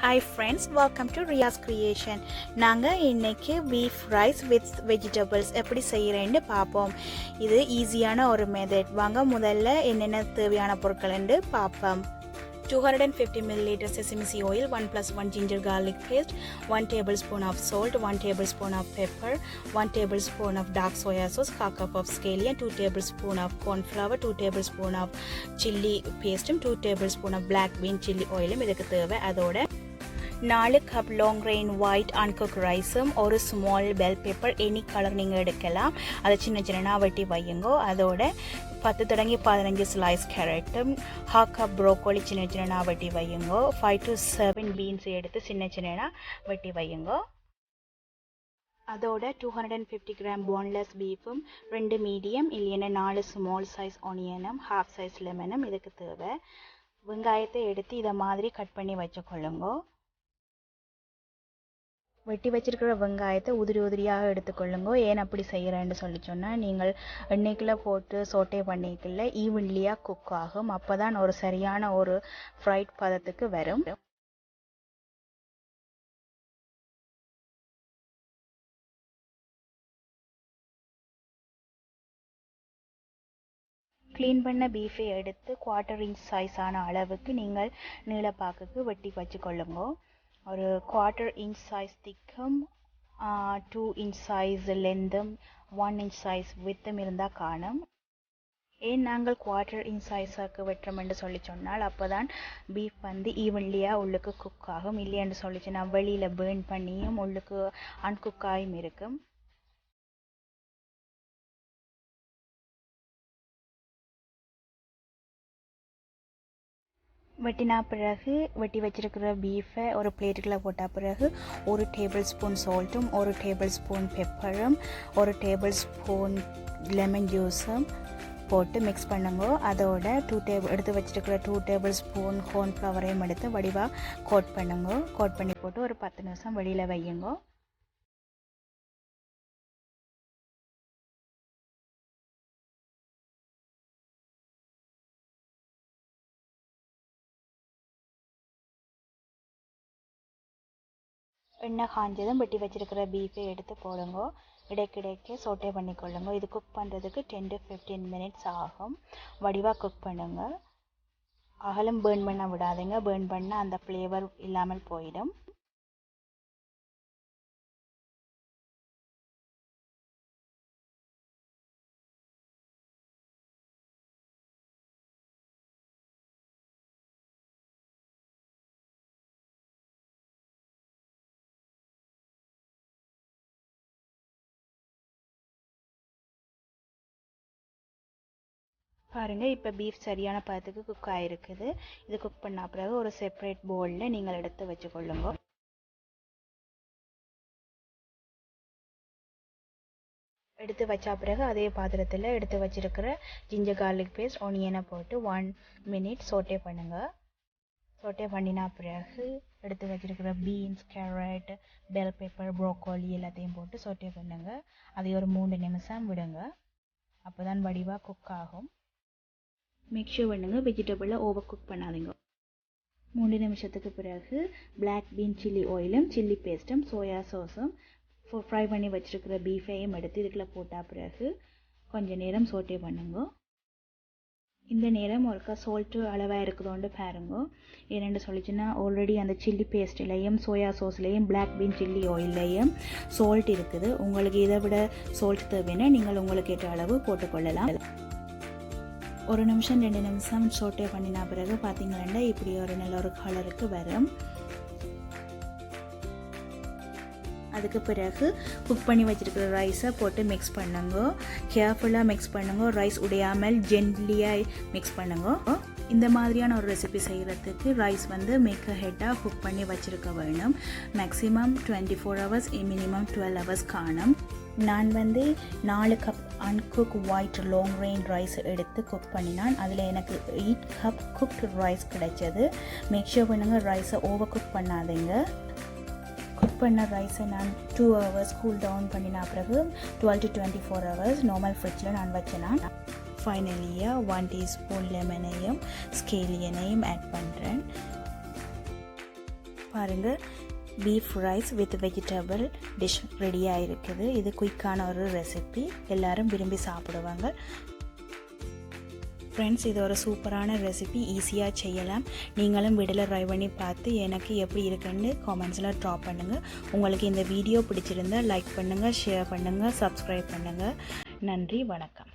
Hi friends, welcome to Riya'z creation. நாங்கள் இன்னைக்கு beef rice with vegetables எப்படி செய்கிறேன்னு பார்ப்போம். இது ஈஸியான ஒரு மெத்தட். வாங்க முதல்ல என்னென்ன தேவையான பொருட்கள் என்று பார்ப்போம். 250 ml sesame seed oil, 1+1 ginger garlic paste, 1 tablespoon of salt, 1 tablespoon of pepper, 1 tablespoon of dark soya sauce, 1/2 cup of scallion, 2 tablespoon of corn flour, 2 tablespoon of chili paste, 2 tablespoon of black bean chili oil இதுக்கு தேவை. அதோட 4 cup long grain white அன்குக் ரைஸும் ஒரு small bell pepper any colour நீங்கள் எடுக்கலாம். அதை சின்ன சின்னனா வெட்டி வையுங்கோ. அதோட 10 தொடங்கி 15 ஸ்லைஸ் கேரட்டும் 1/2 கப் ப்ரோக்கோலி சின்ன சின்னனா வெட்டி வையுங்கோ. 5 to 7 பீன்ஸ் எடுத்து சின்ன சின்னனா வெட்டி வையுங்கோ. அதோட 250 கிராம் போன்லெஸ் பீஃபும் 2 மீடியம் இல்லைன்னா 4 ஸ்மால் சைஸ் ஆனியனும் ஹாஃப் சைஸ் லெமனும் இதுக்கு தேவை. வெங்காயத்தை எடுத்து இதை மாதிரி கட் பண்ணி வச்சுக்கொள்ளுங்கோ. வெட்டி வச்சிருக்கிற வெங்காயத்தை உதிரியாக எடுத்துக்கொள்ளுங்க. ஏன் அப்படி செய்கிறேன்னு சொல்லி சொன்னால், நீங்கள் எண்ணெய்க்குள்ளே போட்டு சோட்டே பண்ணிக்கல ஈவன்லியாக குக் ஆகும். அப்போ தான் ஒரு சரியான ஒரு ஃப்ரைட் பதத்துக்கு வரும். க்ளீன் பண்ண பீஃபை எடுத்து 1/4 இன்ச் சைஸான அளவுக்கு நீங்கள் நீளப்பாக்குக்கு வெட்டி வச்சுக்கொள்ளுங்க. ஒரு 1/4 இன்ச் சைஸ் திக்கும் 2 இன்ச் சைஸ் லென்த்தும் 1 இன்ச் சைஸ் வித்தும் இருந்தால் காணும். ஏன் நாங்கள் 1/4 இன்ச் சைஸாக்கு வெட்டுறோம்னு சொல்லி சொன்னால், அப்போ தான் பீஃப் வந்து ஈவன்லியாக உள்ளுக்கு குக் ஆகும். இல்லைன்னு சொல்லிச்சுன்னா வெளியில் பேர்ன் பண்ணியும் உள்ளுக்கு அன்குக்காயும் இருக்கும். வெட்டினா பிறகு வெட்டி வச்சிருக்கிற பீஃபை ஒரு பிளேட்டுக்குள்ளே போட்ட பிறகு 1 டேபிள் ஸ்பூன் சால்ட்டும் 1 டேபிள் ஸ்பூன் பெப்பரும் 1 டேபிள் ஸ்பூன் லெமன் ஜூஸும் போட்டு மிக்ஸ் பண்ணுங்க. அதோட எடுத்து வச்சிருக்கிற 2 டேபிள் ஸ்பூன் கோர்ன் ஃப்ளவரையும் எடுத்து வடிவாக கோட் பண்ணுங்க. கோட் பண்ணி போட்டு ஒரு 10 நிமிஷம் வெளியில் வையுங்க. எண்ணெய் காஞ்சதும் வெட்டி வச்சிருக்கிற பீஃபை எடுத்து போடுங்க. இடைக்கிடைக்க சோட்டே பண்ணிக்கொள்ளுங்க. இது குக் பண்ணுறதுக்கு 10 to 15 மினிட்ஸ் ஆகும். வடிவாக குக் பண்ணுங்க. அகலம் பேர்ன் பண்ண விடாதீங்க. பேர்ன் பண்ணால் அந்த ஃப்ளேவர் இல்லாமல் போயிடும். பாருங்கள், இப்போ பீஃப் சரியான பதத்துக்கு குக் ஆகிருக்குது. இது குக் பண்ண பிறகு ஒரு செப்பரேட் பவுலில் நீங்கள் எடுத்து வச்சுக்கொள்ளுங்க. எடுத்து வச்சா பிறகு அதே பாத்திரத்தில் எடுத்து வச்சிருக்கிற ஜிஞ்சர் கார்லிக் பேஸ்ட் ஆனியனை போட்டு 1 மினிட் சோட்டே பண்ணுங்கள். சோட்டே பண்ணினா பிறகு எடுத்து வச்சிருக்கிற beans, carrot, bell pepper, broccoli எல்லாத்தையும் போட்டு சோட்டே பண்ணுங்கள். அதை ஒரு 3 நிமிஷம் விடுங்க. அப்போ தான் வடிவாக குக் ஆகும். மேக் ஷூர் பண்ணுங்க வெஜிடபிளை ஓவர் குக் பண்ணாதீங்க. 3 நிமிஷத்துக்கு பிறகு பிளாக் பீன் சில்லி ஆயிலும் சில்லி பேஸ்ட்டும் சோயா சாஸும் ஃப்ரை பண்ணி வச்சிருக்கிற பீஃபையும் எடுத்து இதுக்குள்ள போட்டால் பிறகு கொஞ்சம் நேரம் சோட்டே பண்ணுங்க. இந்த நேரம் ஒருக்கா சால்ட்டு அளவாக இருக்குதோண்டு பாருங்க. ஏனென்று சொல்லிச்சுன்னா ஆல்ரெடி அந்த சில்லி பேஸ்ட்லேயும் சோயா சாஸ்லேயும் பிளாக் பீன் சில்லி ஆயில்லையும் சால்ட் இருக்குது. உங்களுக்கு இதை விட சால்ட் தேவைன்னா நீங்கள் உங்களுக்கு ஏற்ற அளவு போட்டுக்கொள்ளலாம். 1 நிமிஷம் 2 நிமிஷம் சோட்டே பண்ணினா பிறகு பார்த்தீங்கன்னா இப்படி ஒரு நல்ல ஒரு கலருக்கு வரும். அதுக்கு பிறகு குக் பண்ணி வச்சிருக்கிற ரைஸை போட்டு மிக்ஸ் பண்ணுங்க. கேர்ஃபுல்லாக மிக்ஸ் பண்ணுங்க. ரைஸ் உடையாமல் ஜென்ட்லியாக மிக்ஸ் பண்ணுங்க. இந்த மாதிரியான ஒரு ரெசிபி செய்கிறதுக்கு ரைஸ் வந்து மேக் ஹெட்டாக குக் பண்ணி வச்சுருக்க வேணும். மேக்ஸிமம் 24 ஹவர்ஸ், மினிமம் 12 ஹவர்ஸ் காணும். நான் வந்து 4 cup uncook white long grain rice எடுத்து குக் பண்ணினான். அதில் எனக்கு 8 கப் குக்டு ரைஸ் கிடைச்சது. மேக் ஷூர் பண்ணுங்கள் ரைஸை ஓவர் குக் பண்ணாதீங்க. குக் பண்ண ரைஸை நான் 2 ஹவர்ஸ் கூல் டவுன் பண்ணினா பிறகு 12 to 24 ஹவர்ஸ் நார்மல் ஃப்ரிட்ஜில் நான் வச்சேன். ஃபைனலியாக 1 டீஸ்பூன் லெமனையும் ஸ்கேலியனையும் ஆட் பண்ணுறேன். பாருங்கள், beef rice with vegetable dish ரெடியாக இருக்குது. இது குயிக்கான ஒரு ரெசிபி, எல்லோரும் விரும்பி சாப்பிடுவாங்க. ஃப்ரெண்ட்ஸ், இது ஒரு சூப்பரான ரெசிபி, ஈஸியாக செய்யலாம். நீங்களும் வீட்டில் ட்ரை பண்ணி பார்த்து எனக்கு எப்படி இருக்குன்னு காமெண்ட்ஸில் ட்ராப் பண்ணுங்கள். உங்களுக்கு இந்த வீடியோ பிடிச்சிருந்தால் லைக் பண்ணுங்கள், ஷேர் பண்ணுங்கள், சப்ஸ்கிரைப் பண்ணுங்கள். நன்றி, வணக்கம்.